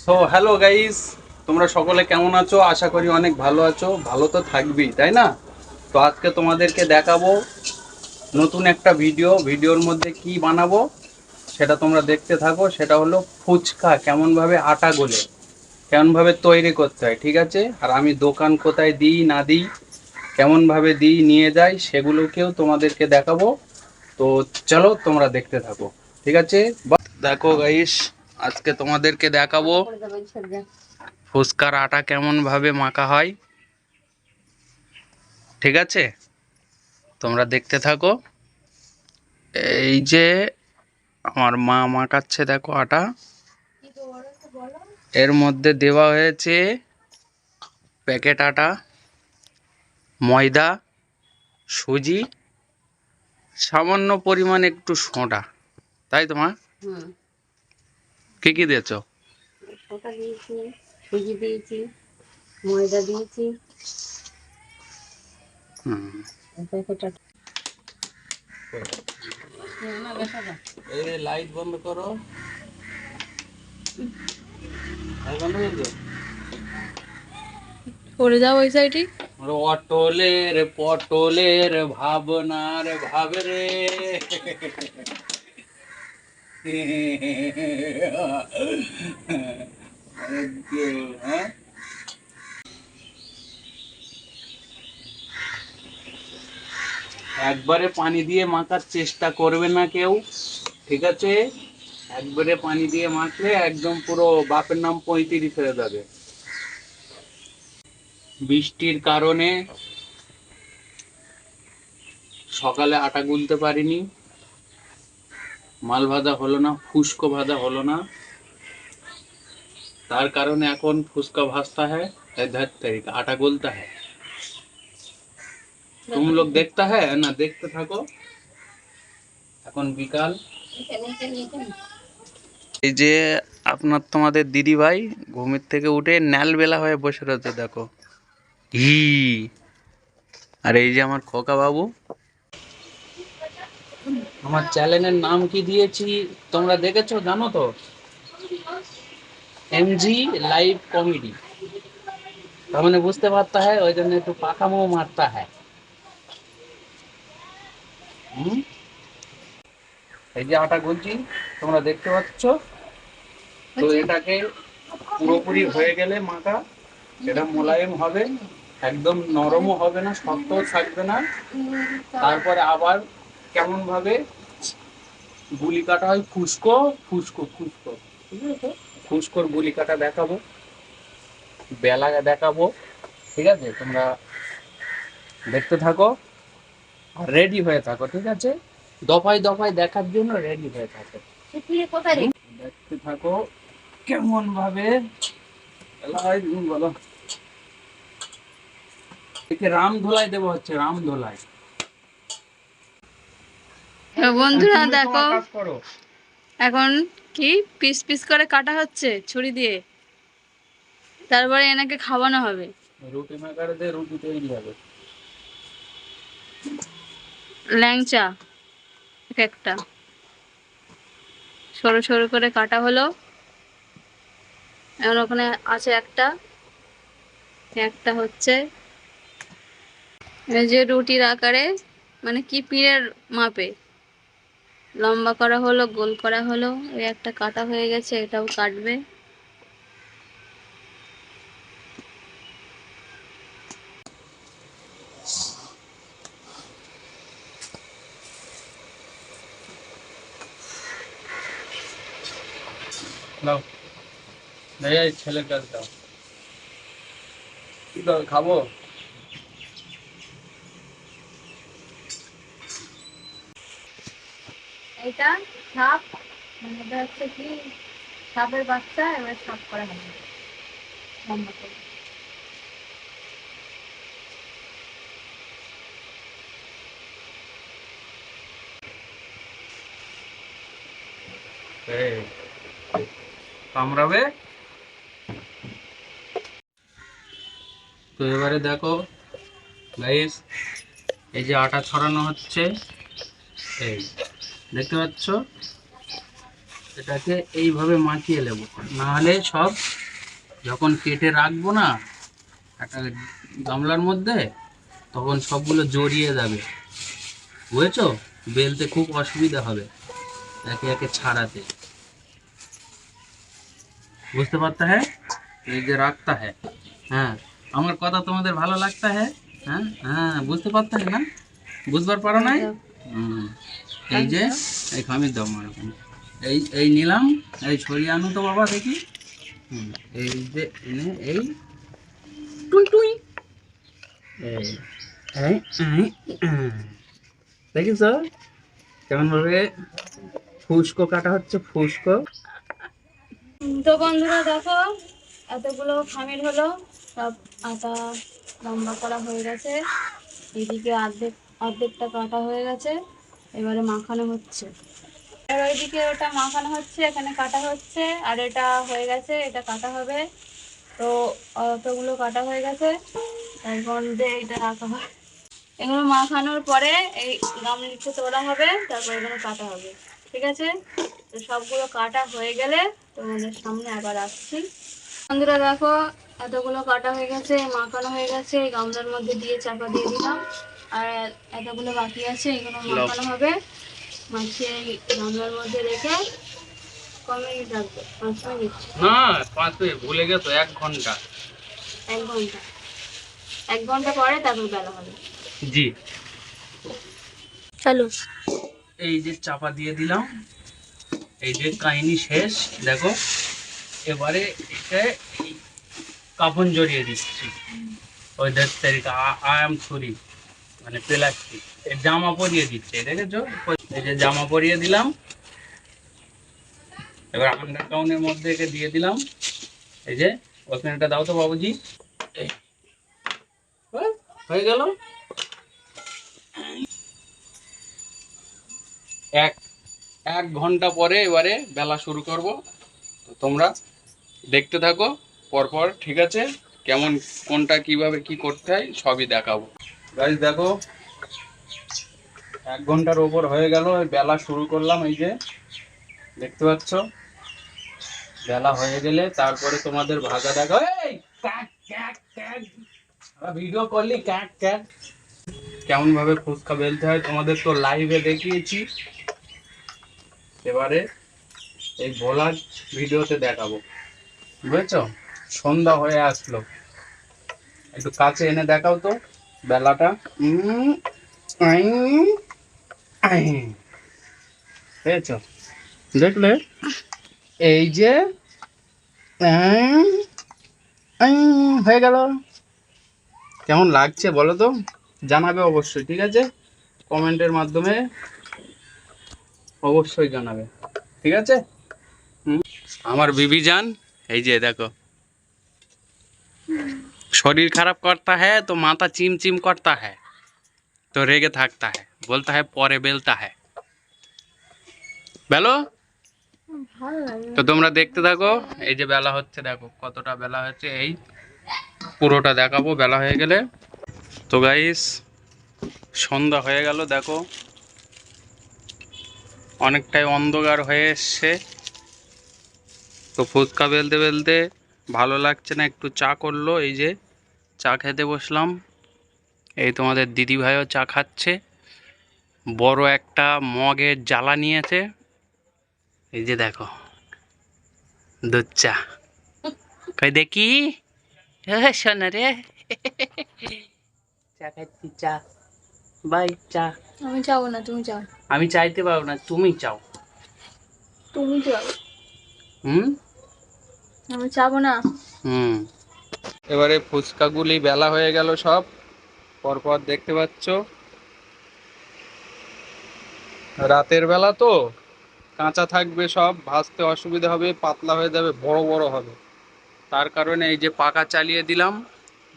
So hello guys, তোমরা সকলে কেমন আছো? আশা করি অনেক ভালো আছো। ভালো তো থাকবেই, তাই না? তো আজকে তোমাদেরকে দেখাবো নতুন একটা ভিডিওর মধ্যে কি বানাবো সেটা তোমরা দেখতে থাকো। সেটা হলো ফুচকা কেমনভাবে আটা গোলে, কেমনভাবে তৈরি করতে হয়, ঠিক আছে? আর আমি দোকান কোথায় দিই না দিই, কেমনভাবে দিই নিয়ে যাই, সেগুলোকেও তোমাদেরকে দেখাবো। তো চলো তোমরা দেখতে থাকো, ঠিক আছে? দেখো গাইস, আজকে তোমাদেরকে দেখাবো ফুচকার আটা কেমন ভাবে মাখা হয়, ঠিক আছে? তোমরা দেখতে থাকো। এই যে আমার মা মাখাচ্ছে, দেখো আটা। এর মধ্যে দেওয়া হয়েছে প্যাকেট আটা, ময়দা, সুজি, সামান্য পরিমাণ একটু সোঁটা, তাই তো মা? কি কি দিয়েছো? ওটা দিয়েছি, সুজি দিয়েছি, ময়দা দিয়েছি। প্যাকেটটা এই লাইট বন্ধ করো। লাইট বন্ধ করে দিও। পড়ে যাও ওই সাইডে। অটলের পটলের ভাবনার ভাবে রে। হ্যাঁ, একবারে পানি দিয়ে মাখার চেষ্টা করবে না কেউ, ঠিক আছে? একবারে পানি দিয়ে মাখলে একদম পুরো বাপের নাম 35 হয়ে যাবে। বৃষ্টির কারণে সকালে আটা গুলতে পারিনি, মাল ভাজা হলো না, ফুসকো ভাজা হলো না, তার কারণে এখন ফুচका भाजता है, इधर तरीका आटा गुलता है। तुम लोग देखता है ना, देखते থাকো। এখন বিকাল। এই যে আপনার তোমাদের দিদি ভাই ঘুমের থেকে উঠে ন্যাল বেলা হয়ে বসে রয়েছে, দেখো। হি। আর এই যে আমার খোকা বাবু। আমার চ্যানেলের নাম কি দিয়েছি তোমরা দেখেছো, জানো তো? MG live comedy. তার মানে বুঝতে পারতা হয়, ওই জন্য একটু পাকামো মারতা হয়। হুম। এই যে আটা গুলছি, তোমরা দেখতে পাচ্ছ। তো এটাকে পুরোপুরি হয়ে গেলে মাখা, এটা মোলায়েম হবে, একদম নরমও হবে না, শক্তও থাকবে না। তারপরে আবার কেমন ভাবে গুলি কাটা হয়, ফুসকো ফুসকো ফুসকো, ঠিক আছে? ফুসকোর গুলি কাটা দেখাবো, বেলা দেখাবো, ঠিক আছে? তোমরা দেখতে থাকো আর রেডি হয়ে থাকো, ঠিক আছে? দফায় দফায় দেখার জন্য রেডি হয়ে থাকো। দেখতে থাকো কেমন ভাবে বেলা হয়, বলো। একে রাম ধোলাই দেবো, হচ্ছে রাম ধোলাই। বন্ধুরা তুমি দেখো, তোমার কাজ করো। এখন কি পিস পিস করে কাটা হচ্ছে ছুরি দিয়ে, তারপরে এনাকে খাওয়ানো হবে। রুটি মেকার দিয়ে রুটি তৈরি হবে। ল্যাংচা এক একটা সরু সরু করে কাটা হলো। এখন ওখানে আছে একটা, একটা হচ্ছে এই যে রুটির আকারে, মানে কি পিঁড়ের মাপে লম্বা করা হলো, গোল করা হলো। এই একটা কাটা হয়ে গেছে, এটাও কাটবে। নাও, এই ছেলের কাছে দাও। কি দাও, খাবো? এটা সাপ, মানে এটা হচ্ছে কি সাপের বাচ্চা, এবার সাপ করা হবে লম্বা করে। এই কামড়াবে। তো এবারে দেখো গাইস, এই যে আটা ছড়ানো হচ্ছে, এই দেখতে পাচ্ছ? এটাকে এইভাবে মাখিয়ে নেব, নাহলে সব যখন কেটে রাখবো না একটা গামলার মধ্যে, তখন সবগুলো জড়িয়ে যাবে, বুঝেছো? বেলতে খুব অসুবিধা হবে একে একে ছাড়াতে। বুঝতে পারতা হ্যাঁ? এই যে রাখতা হ্যাঁ। হ্যাঁ, আমার কথা তোমাদের ভালো লাগতা হ্যাঁ? হ্যাঁ হ্যাঁ, বুঝতে পারতা হ্যাঁ না? বুঝবার পারো নাই? হুম। এই যে এই খামির দাও আমার ওখানে। এই এই নিলাম, এই ছড়িয়ে আনো তো বাবা দেখি। হুম, এই যে এনে এই টুই টুই এই এই দেখিস কেমন ভাবে ফুসকো কাটা হচ্ছে, ফুসকো। তো বন্ধুরা দেখো, এতগুলো খামির হলো, সব আটা লম্বা করা হয়ে গেছে। এদিকে অর্ধেকটা কাটা হয়ে গেছে, এবারে মাখানো হচ্ছে। আর ওইদিকে ওটা মাখানো হচ্ছে, এখানে কাটা হচ্ছে, আর এটা হয়ে গেছে, এটা কাটা হবে। তো অতগুলো কাটা হয়ে গেছে, এখন এটা রাখা হবে। এগুলো মাখানোর পরে এই গামলিতে তোলা হবে, তারপর এগুলো কাটা হবে। ঠিক আছে, তো সবগুলো কাটা হয়ে গেলে তোমাদের সামনে আবার আসছি। বন্ধুরা দেখো, এতগুলো কাটা হয়ে গেছে, মাখানো হয়ে গেছে, এই গামলার মধ্যে দিয়ে চাপা দিয়ে দিলাম। আর এতগুলো বাকি আছে, এগুলো মাখানো হবে। মাখিয়ে এই গামলার মধ্যে রেখে ক মিনিট রাখবো? 5 মিনিট না, 5 মিনিট ভুলে গেছো, 1 ঘন্টা। 1 ঘন্টা? 1 ঘন্টা পরে তারপর বেলা হবে। জি। চলো, এই যে চাপা দিয়ে দিলাম, এই যে কাহিনী শেষ। দেখো এবারে এটা এই কাপড় জড়িয়ে দিচ্ছি। ওই 10 তারিখ আই এম সরি, মানে প্লাস্টিক এর জামা পরিয়ে দিচ্ছে, দেখেছো? এই যে জামা পরিয়ে দিলাম, এবার আন্ডারগ্রাউন্ডের মধ্যে একে দিয়ে দিলাম। এই যে ওখানটা দাও তো বাবুজি। এই হয়ে গেল। এক 1 ঘন্টা পরে এবারে বেলা শুরু করব। তো তোমরা দেখতে থাকো পরপর, ঠিক আছে? কেমন কোনটা কিভাবে কি করতে হয় সবই দেখাবো। গাইস দেখো, 1 ঘন্টার ওপর হয়ে গেল, বেলা শুরু করলাম। এই যে দেখতে পাচ্ছ, বেলা হয়ে গেলে তারপরে তোমাদের ভাজা দেখা। এই ক্যাক ক্যাক ক্যাক, ভিডিও করলি ক্যাক ক্যাক। কেমন ভাবে ফুচকা বেলতে হয় তোমাদের তো লাইভে দেখিয়েছি, এবারে এই ভোলার ভিডিওতে দেখাবো, বুঝেছো? সন্ধ্যা হয়ে আসলো, একটু কাছে এনে দেখাও তো বেলাটা। বুঝেছো? দেখলে এই যে হয়ে গেল। কেমন লাগছে বলো তো, জানাবে অবশ্যই, ঠিক আছে? কমেন্টের মাধ্যমে অবশ্যই জানাবে, ঠিক আছে? আমার বিবি জান, এই যে দেখো, শরীর খারাপ করता है तो माथा चिम चिम करता है, तो रेगे থাকता है, बोलता है পরে বেলता है। বেলো, ভালো লাগে। তো তোমরা দেখতে থাকো। এই যে বেলা হচ্ছে, দেখো কতটা বেলা হচ্ছে, এই পুরোটা দেখাবো বেলা হয়ে গেলে। তো গাইস, সন্ধ্যা হয়ে গেল, দেখো অনেকটাই অন্ধকার হয়ে এসছে। তো ফুচকা বেলতে বেলতে ভালো লাগছে না, একটু চা করলো। এই যে চা খেতে বসলাম, এই তোমাদের দিদি ভাইও চা খাচ্ছে, বড় একটা মগের জ্বালা নিয়েছে। এই যে দেখো দুধ চা, কই দেখি শোনা রে, চা খাচ্ছি, চা বাই চা। আমি যাবো না, তুমি যাও। আমি চাইতে পারবো না, তুমি চাও। তুমি যাও। হুম আমি যাবো না। হুম। এবারে ফুচকাগুলি বেলা হয়ে গেল সব, পরপর দেখতে পাচ্ছ। রাতের বেলা তো কাঁচা থাকবে, সব ভাজতে অসুবিধা হবে, পাতলা হয়ে যাবে, বড় বড় হবে। তার কারণে এই যে পাকা চালিয়ে দিলাম,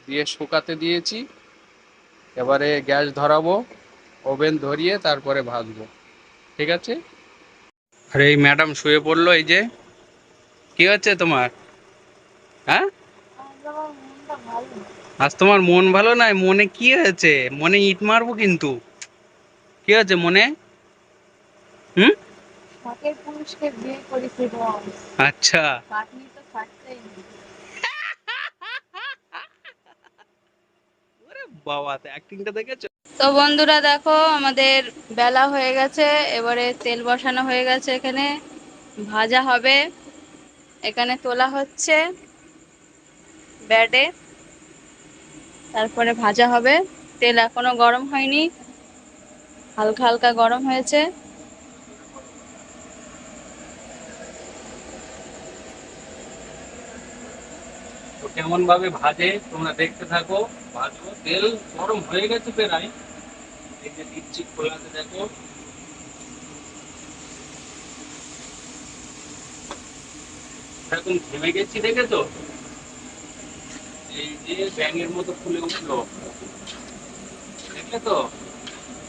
দিয়ে শুকাতে দিয়েছি। এবারে গ্যাস ধরাবো, ওভেন ধরিয়ে তারপরে ভাজবো, ঠিক আছে? আর এই ম্যাডাম শুয়ে পড়লো। এই যে কি হচ্ছে তোমার, হ্যাঁ? আজ তোমার মন ভালো নাই? মনে কি হয়েছে? মনে ইট মারবো কিন্তু। কি হয়েছে মনে? হুম, শখের পুরুষকে বিয়ে করেছি বল, আচ্ছা, খাটনি তো খাটতেই নেই। বাবা অ্যাক্টিংটা দেখেছো? তো বন্ধুরা দেখো আমাদের বেলা হয়ে গেছে, এবারে তেল বসানো হয়ে গেছে, এখানে ভাজা হবে, এখানে তোলা হচ্ছে ব্যাডে, তারপরে ভাজা হবে। তেল এখনো গরম হয়নি, হালকা হালকা গরম হয়েছে। তো কেমন ভাবে ভাজে তোমরা দেখতে থাকো। ভাজো, তেল গরম হয়ে গেছে প্রায়, এই যে দিচ্ছি খোলাতে, দেখো এখন ঘেমে গেছি, দেখেছো? এই যে ব্যাঙের মতো ফুলে উঠলো, দেখলে তো?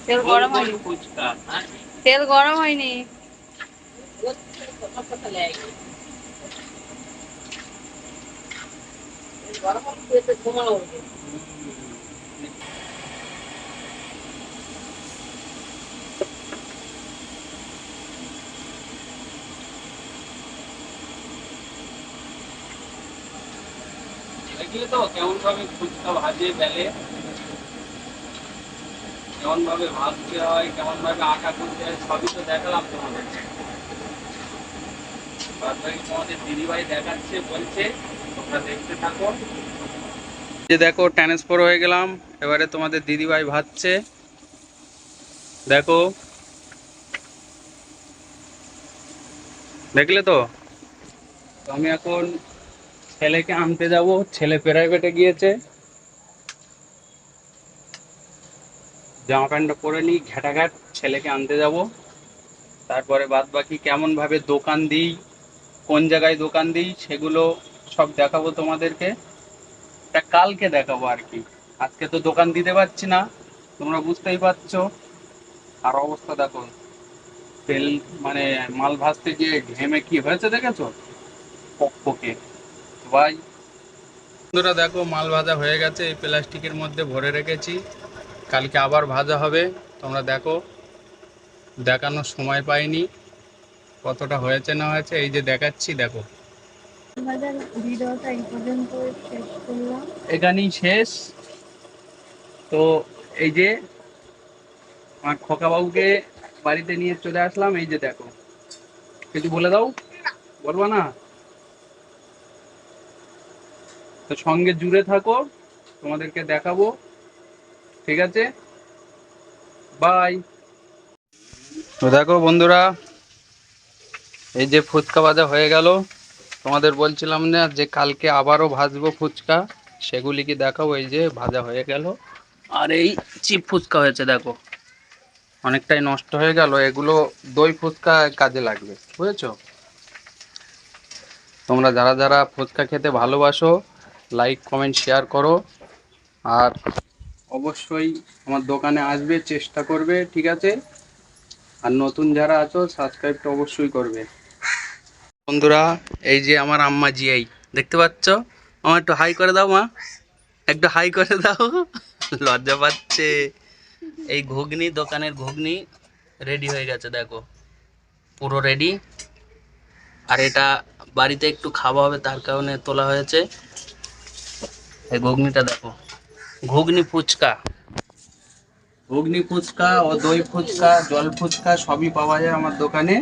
তেল গোল গরম গোল হয়নি, ফুচকা, হ্যাঁ? তেল গরম হয়নি। দেখলে তো কেমন ভাবে ফুচকা ভাজে বেলে, কেমন ভাবে ভাজতে হয়, কেমন ভাবে আটা করতে হয়, সবই তো দেখালাম তোমাদের। বাদ বাকি তোমাদের দিদিভাই দেখাচ্ছে, বলছে, তোমরা দেখতে থাকো। যে দেখো ট্রান্সফার হয়ে গেলাম, এবারে তোমাদের দিদিভাই ভাজছে, দেখো, দেখলে তো? তো আমি এখন ছেলেকে আনতে যাব, ছেলে প্রাইভেটে গিয়েছে, জামা প্যান্টটা পরে নিই, ঘাটাঘাট ছেলেকে আনতে যাব। তারপরে বাদ বাকি কেমন ভাবে দোকান দিই, কোন জায়গায় দোকান দিই, সেগুলো সব দেখাবো তোমাদেরকে। তা কালকে দেখাবো আর কি, আজকে তো দোকান দিতে পারছি না, তোমরা বুঝতেই পারছো। আর অবস্থা দেখো, তেল মানে মাল ভাজতে গিয়ে ঘেমে কি হয়েছে দেখেছো, পকপকে। ভাই বন্ধুরা দেখো, মাল ভাজা হয়ে গেছে, এই প্লাস্টিকের মধ্যে ভরে রেখেছি, কালকে আবার ভাজা হবে। তোমরা দেখো, দেখানোর সময় পাইনি কতটা হয়েছে না হয়েছে, এই যে দেখাচ্ছি, দেখো। ভিডিওটা এই পর্যন্ত শেষ করলাম, এখানেই শেষ। তো এই যে আমার খোকা বাবুকে বাড়িতে নিয়ে চলে আসলাম, এই যে দেখো, কিছু বলে দাও, বলবা না? তো সঙ্গে জুড়ে থাকো, তোমাদেরকে দেখাবো, ঠিক আছে? বাই। তো দেখো বন্ধুরা, এই যে ফুচকা ভাজা হয়ে গেল, তোমাদের বলছিলাম না যে কালকে আবারও ভাজবো ফুচকা, সেগুলি কি দেখাবো। এই যে ভাজা হয়ে গেল, আর এই চিপ ফুচকা হয়েছে, দেখো অনেকটাই নষ্ট হয়ে গেল, এগুলো দই ফুচকা কাজে লাগবে, বুঝেছো? তোমরা যারা যারা ফুচকা খেতে ভালোবাসো, লাইক কমেন্ট শেয়ার করো, আর অবশ্যই আমার দোকানে আসবে, চেষ্টা করবে, ঠিক আছে? আর নতুন যারা আছো সাবস্ক্রাইবটা অবশ্যই করবে। বন্ধুরা, এই যে আমার আম্মা জিয়াই, দেখতে পাচ্ছ? আমার একটু হাই করে দাও মা, একটু হাই করে দাও, লজ্জা পাচ্ছে। এই ঘুগনি, দোকানের ঘুগনি রেডি হয়ে গেছে, দেখো পুরো রেডি। আর এটা বাড়িতে একটু খাওয়া হবে, তার কারণে তোলা হয়েছে। এই ঘুগনিটা দেখো, ঘুগনি ফুচকা, ঘুগনি ফুচকা ও দই ফুচকা, জল ফুচকা সবই পাওয়া যায় আমার দোকানে।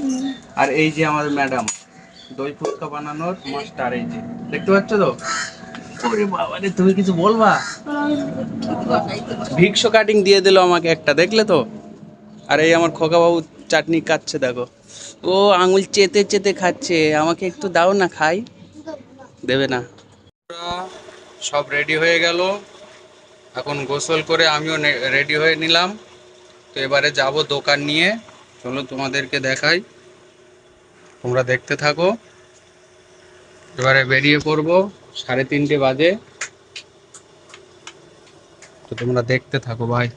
আর এই যে আমার ম্যাডাম দই ফুচকা বানানোর মাস্টার, এই যে দেখতে পাচ্ছ তো? ওরে বাবা রে, তুমি কিছু বলবা? ভিক্সো কাটিং দিয়ে দিল আমাকে একটা, দেখলে তো? আর এই আমার খোকা বাবু চাটনি কাটছে, দেখো ও আঙুল চেতে চেতে খাচ্ছে, আমাকে একটু দাও না, খাই। দেবে না। সব রেডি হয়ে গেল, এখন গোসল করে আমিও রেডি হয়ে নিলাম। তো এবারে যাব দোকান নিয়ে, চলো তোমাদেরকে দেখাই, তোমরা দেখতে থাকো। এবারে বেরিয়ে পড়বো, 3:30 বাজে, তো তোমরা দেখতে থাকো ভাই।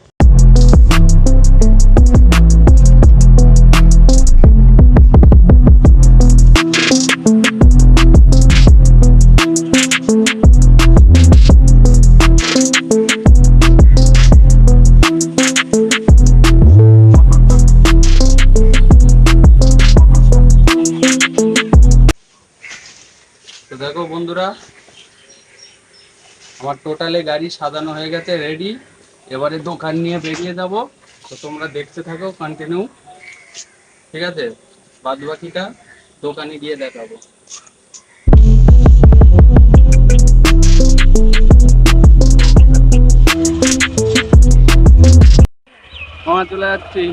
আমার টোটালে গাড়ি সাজানো হয়ে গেছে, রেডি। এবারে দোকান নিয়ে বেরিয়ে যাব। তো তোমরা দেখতে থাকো কন্টিনিউ, ঠিক আছে? বাদ বাকিটা দোকানে গিয়ে দেখাবো। চলে যাচ্ছি।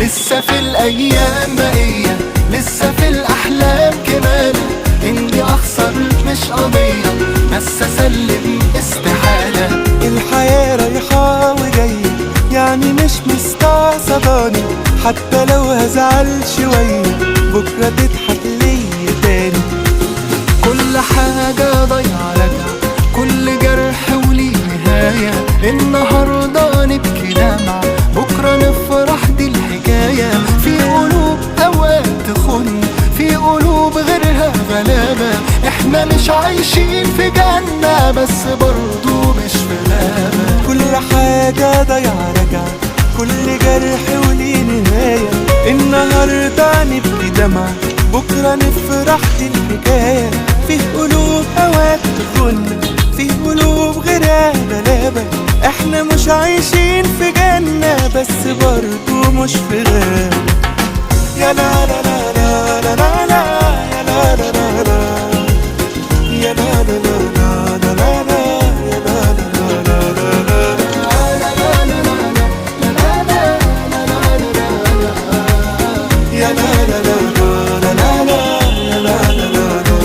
لسه في الايام بقية، لسه في الاحلام كمان. اني اخسر مش قضية، بس اسلم استحالة. الحياة رايحة وجاية، يعني مش مستعصباني. حتى لو هزعل شوية، بكرة تضحك ليا تاني. كل حاجة ضايعة راجعة، كل جرح وليه نهاية. النهاردة نبكي دمعة، بكرة نفرح، دي الحكاية. في قلوب اوقات تخن، في قلوب غيرها غلابة. احنا مش عايشين في جنة، بس برضو مش في غابة. كل حاجة ضايعة راجعة، كل جرح وليه نهاية. النهاردة نبكي دمعة، بكرة نفرح، دي الحكاية. في قلوب اوقات تخن، في قلوب غيرها غلابة. احنا مش عايشين في جنة، بس برضو مش في غابة. يا لا لا لا لا لا لا لا، يا لا لا لا لا، يا لا لا لا لا لا لا، يا لا لا لا لا لا لا، يا لا لا لا لا لا لا، يا لا لا لا لا.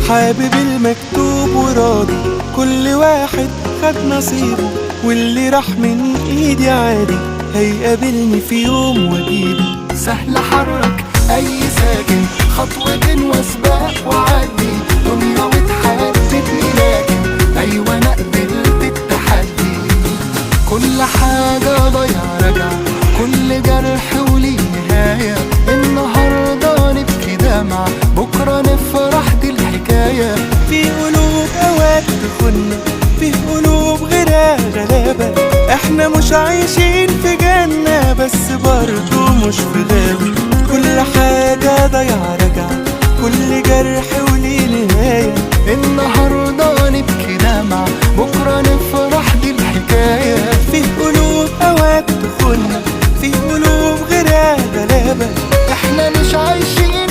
حابب المكتوب وراضي، كل واحد خد نصيبه. واللي راح من ايدي عادي، هيقابلني في يوم واجيبه. سهل حرك اي ساكن، خطوة وسباق وعدي. دنيا وتحددني، لكن ايوه انا قبلت التحدي. كل حاجة ضايعة راجعة، كل جرح وليه نهاية. النهاردة نبكي دمعة، بكرة نفرح، دي الحكاية. في قلوب اوقات تخن، في قلوب غيرها غلابة. احنا مش عايشين في جنة، بس برضو مش في غابة. كل حاجة ضايعة راجعة، كل جرح وليه نهاية. النهاردة نبكي دمع بكرة نفرح، دي الحكاية. فيه قلوب اوقات تخوننا، فيه قلوب غيرها غلابة. احنا مش عايشين